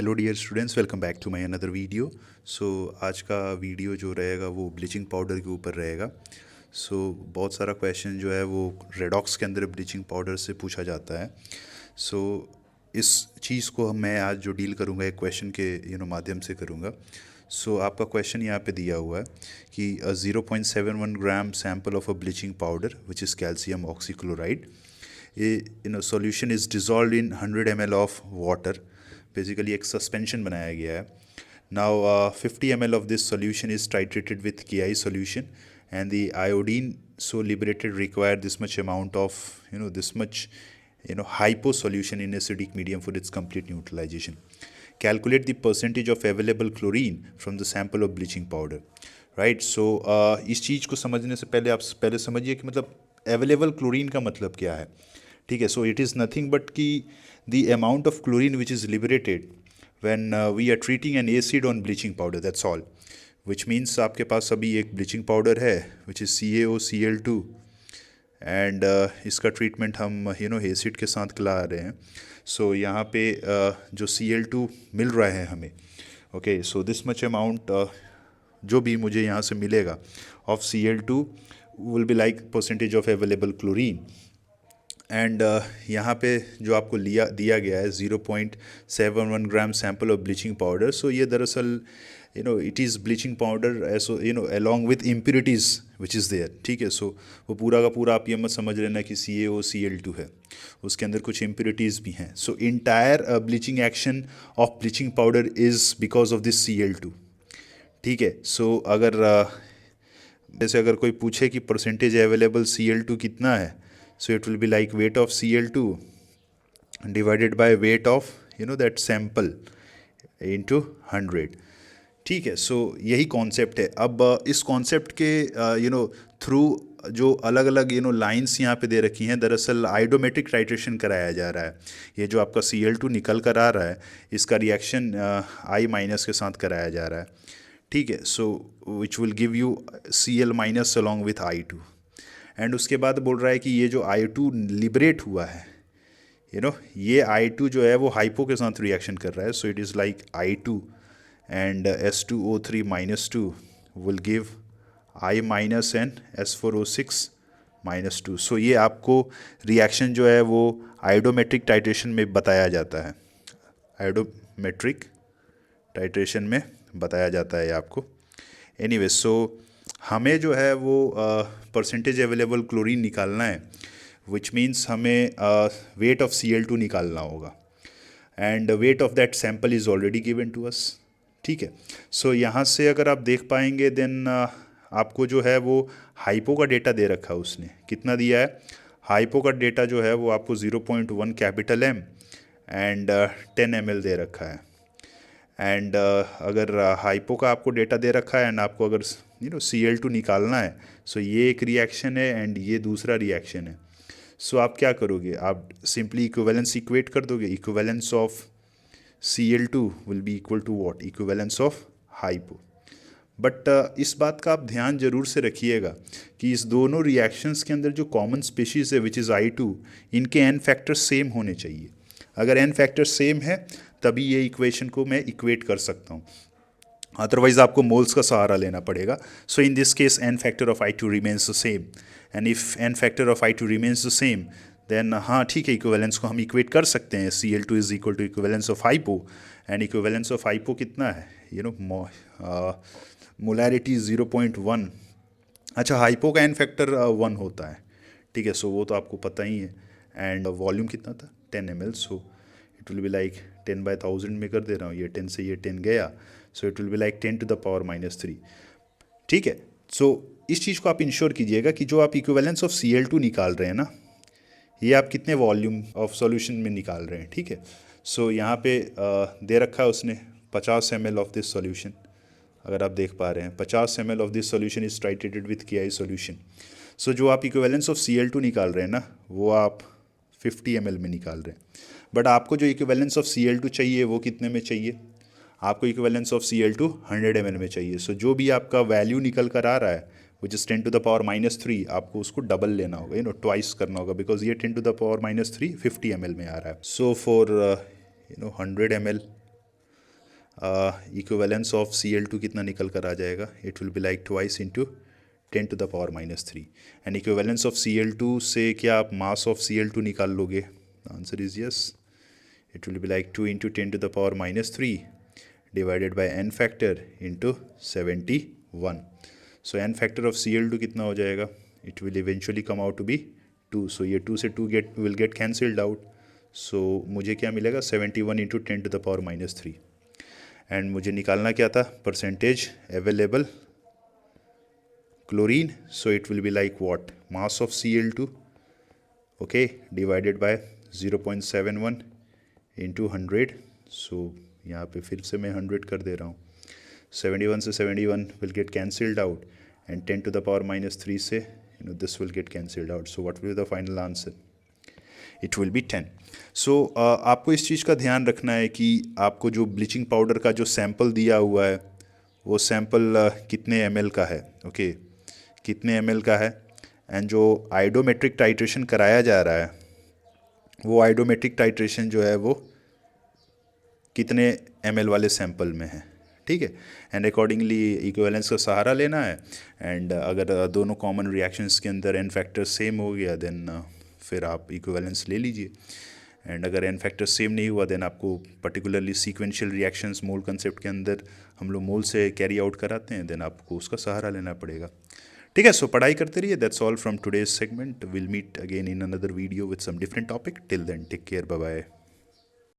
Hello dear students, welcome back to my another video. आज का video जो रहेगा वो ब्लीचिंग पाउडर के ऊपर रहेगा। बहुत सारा क्वेश्चन जो है वो रेडॉक्स के अंदर ब्लीचिंग पाउडर से पूछा जाता है। सो इस चीज़ को मैं आज जो डील करूँगा एक क्वेश्चन के माध्यम से करूँगा। आपका क्वेश्चन यहाँ पे दिया हुआ है कि 0.71 gram sample of a bleaching powder which is calcium oxychloride solution is dissolve in 100 ml of water. Basically एक सस्पेंशन बनाया गया है। Now 50 ml of this solution is titrated with KI solution and the iodine so liberated require this much amount of this much hypo solution in acidic medium for its complete neutralization. Calculate the percentage of available chlorine from the sample of bleaching powder. Right. इस चीज़ को समझने से पहले आप पहले समझिए कि मतलब अवेलेबल क्लोरीन का मतलब क्या है। ठीक है, so it is nothing but कि the amount of chlorine which is liberated when we are treating an acid on bleaching powder, that's all. Which means आपके पास अभी एक ब्लीचिंग पाउडर है विच इज़ CaOCl2 एंड इसका treatment हम acid के साथ करा रहे हैं। यहाँ पे जो Cl2 मिल रहा है हमें, okay, so this much amount जो भी मुझे यहाँ से मिलेगा of Cl2 will be like percentage of available chlorine. And यहाँ पे जो आपको दिया गया है 0.71 gram sample of bleaching powder. ये दरअसल it is bleaching powder also along with impurities which is there. ठीक है, वो पूरा का पूरा आप ये मत समझ लेना कि CaOCl2 है, उसके अंदर कुछ इम्प्योरिटीज़ भी हैं। Entire bleaching action of bleaching powder is because of this Cl2। ठीक है, अगर जैसे अगर कोई पूछे कि परसेंटेज अवेलेबल Cl2 कितना है, it will be like weight of Cl2 divided by weight of that sample into 100। ठीक है, यही कॉन्सेप्ट है। अब इस कॉन्सेप्ट के थ्रू जो अलग अलग लाइंस यहाँ पे दे रखी हैं, दरअसल आइडोमेट्रिक टाइट्रेशन कराया जा रहा है। ये जो आपका Cl2 निकल कर आ रहा है, इसका रिएक्शन I माइनस के साथ कराया जा रहा है। ठीक है, which will give you Cl minus along with I2। And उसके बाद बोल रहा है कि ये जो I2 लिबरेट हुआ है, ये I2 जो है वो हाइपो के साथ रिएक्शन कर रहा है। It is like I2 and H2O3 minus 2 will give I minus and S4O6 minus 2। ये आपको रिएक्शन जो है वो आइडोमेट्रिक टाइट्रेशन में बताया जाता है। आइडोमेट्रिक टाइट्रेशन में बताया जाता है आपको। एनीवे, हमें जो है वो परसेंटेज अवेलेबल क्लोरीन निकालना है, विच मीन्स हमें वेट ऑफ Cl2 निकालना होगा and weight of that sample is already given to us. ठीक है, यहाँ से अगर आप देख पाएंगे देन आपको जो है वो हाइपो का डेटा दे रखा है। उसने कितना दिया है? हाइपो का डेटा जो है वो आपको 0.1 कैपिटल M एंड 10 ml दे रखा है। एंड अगर हाइपो का आपको डेटा दे रखा है एंड आपको अगर Cl2 निकालना है, ये एक रिएक्शन है एंड ये दूसरा रिएक्शन है। आप क्या करोगे? आप सिंपली इक्विवेलेंस इक्वेट कर दोगे। Equivalence of Cl2 will be equal to what? Equivalence of hypo. But इस बात का आप ध्यान जरूर से रखिएगा कि इस दोनों रिएक्शंस के अंदर जो कॉमन स्पीशीज़ है विच इज़ I2, इनके n फैक्टर सेम होने चाहिए। अगर n फैक्टर सेम है तभी ये इक्वेशन को मैं इक्वेट कर सकता हूँ, अदरवाइज आपको मोल्स का सहारा लेना पड़ेगा। In this case n factor of I2 remains the same and if n factor of I2 remains the same then हाँ ठीक है, इक्विवेलेंस को हम इक्वेट कर सकते हैं। Cl2 is equal to equivalence of hypo and equivalence of hypo कितना है? मोलैरिटी 0.1। अच्छा, हाइपो का n फैक्टर 1 होता है। ठीक है, वो तो आपको पता ही है। एंड वॉल्यूम कितना था? 10 ml। It will be like 10/1000 में कर दे रहा हूँ, ये 10 से ये 10 गया, it will be like 10 to the power -3। ठीक है, इस चीज़ को आप इंश्योर कीजिएगा कि जो आप इक्विवेलेंस ऑफ Cl2 निकाल रहे हैं ना, ये आप कितने वॉल्यूम ऑफ सॉल्यूशन में निकाल रहे हैं। ठीक है, यहाँ पे दे रखा है उसने 50 ml ऑफ दिस सॉल्यूशन। अगर आप देख पा रहे हैं 50 ml of this solution is titrated with KI solution. जो आप इक्विवेलेंस ऑफ Cl2 निकाल रहे हैं ना, वो आप 50 ml में निकाल रहे हैं। बट आपको जो इक्विवेलेंस ऑफ Cl2 चाहिए वो कितने में चाहिए? आपको इक्विवेलेंस ऑफ Cl2 100 ml में चाहिए। जो भी आपका वैल्यू निकल कर आ रहा है which is 10 to the power -3, आपको उसको डबल लेना होगा, ट्वाइस करना होगा, बिकॉज ये 10 to the power -3 50 ml में आ रहा है। For 100 ml equivalence of Cl2 कितना निकल कर आ जाएगा, it will be like twice into 10⁻³ and equivalence of Cl2 से क्या आप मास ऑफ Cl2 निकाल लोगे? Answer is yes, it will be like 2 into 10⁻³ divided by n factor into 71. So n factor of Cl2 कितना हो जाएगा? It will eventually come out to be 2. So ये 2 से 2 will get cancelled out. So मुझे क्या मिलेगा? 71 into 10⁻³ and मुझे निकालना क्या था? Percentage available chlorine. So it will be like what? Mass of Cl2 okay divided by 0.71 into 100. सो यहाँ पे फिर से मैं 100 कर दे रहा हूँ. 71 से 71 will get cancelled out and 10⁻³ से this will get cancelled out. So what will be the final answer? It will B 10. सो आपको इस चीज़ का ध्यान रखना है कि आपको जो ब्लीचिंग पाउडर का जो सैंपल दिया हुआ है वो सैंपल कितने ml का है, ओके कितने ml का है, एंड जो आइडोमेट्रिक टाइट्रेशन कराया जा रहा है वो आइडोमेट्रिक टाइट्रेशन जो है वो कितने ml वाले सैंपल में है, ठीक है. एंड अकॉर्डिंगली इक्विवेलेंस का सहारा लेना है. एंड अगर दोनों कॉमन रिएक्शंस के अंदर n फैक्टर सेम हो गया देन फिर आप इक्विवेलेंस ले लीजिए. एंड अगर n फैक्टर सेम नहीं हुआ देन आपको पर्टिकुलरली सीक्वेंशियल रिएक्शंस मोल कंसेप्ट के अंदर हम लोग मोल से कैरी आउट कराते हैं, देन आपको उसका सहारा लेना पड़ेगा, ठीक है. सो पढ़ाई करते रहिए. That's all from today's segment. Will meet again in another video with some different topic. Till then take care, bye bye.